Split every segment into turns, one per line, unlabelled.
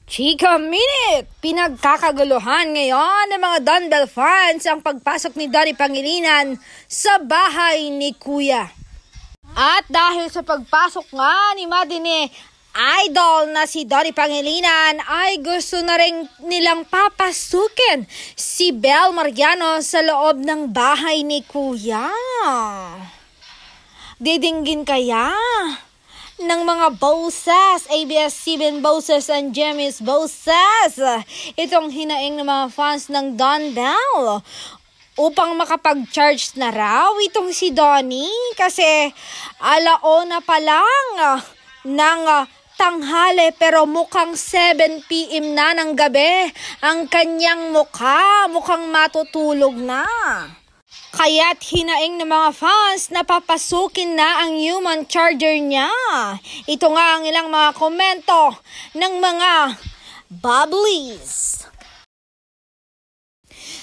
Chika Minute! Pinagkakaguluhan ngayon ng mga Don Bell fans ang pagpasok ni Donnie Pangilinan sa bahay ni Kuya. At dahil sa pagpasok nga ni Madine idol na si Donnie Pangilinan ay gusto na rin nilang papasukin si Bel Mariano sa loob ng bahay ni Kuya. Didinggin kaya ng mga boses, ABS-CBN boses and Jimmy's boses, itong hinaing ng mga fans ng Don Bell upang makapag-charge na raw itong si Donnie kasi alauna pa lang ng tanghali pero mukhang 7 PM na ng gabi ang kanyang mukhang matutulog na. Kaya't hinaing ng mga fans na papasukin na ang human charger niya. Ito nga ang ilang mga komento ng mga bubblies.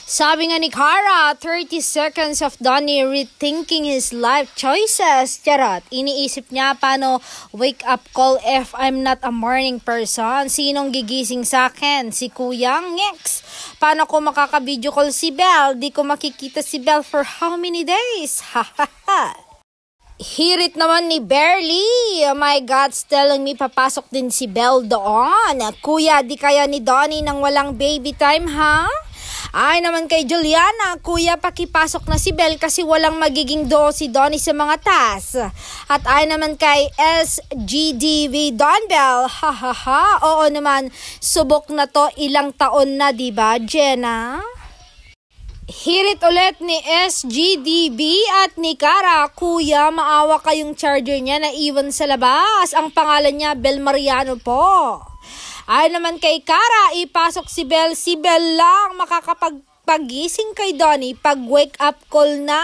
Sabi nga ni Cara, 30 seconds of Donnie rethinking his life choices. Charot, iniisip niya paano wake up call if I'm not a morning person. Sinong gigising sa akin? Si Kuya Ngex. Paano ko makaka-video call si Bel? Di ko makikita si Bel for how many days? Ha ha ha. Hirit naman ni Barely. Oh my God, telling me papasok din si Bel doon. Kuya, di kaya ni Donnie nang walang baby time, ha? Ay naman kay Juliana, Kuya, pakipasok na si Bel kasi walang magiging do si Donnie sa mga task. At ay naman kay SGDV Don Bell, ha ha ha, oo naman, subok na to, ilang taon na, diba Jenna? Hirit ulit ni SGDB at ni Cara, Kuya, maawa kayong charger niya na iwan sa labas. Ang pangalan niya, Bel Mariano po. Ay naman kay Cara, ipasok si Bel. Si Bel lang makakapagpagising kay Donnie pag wake up call na.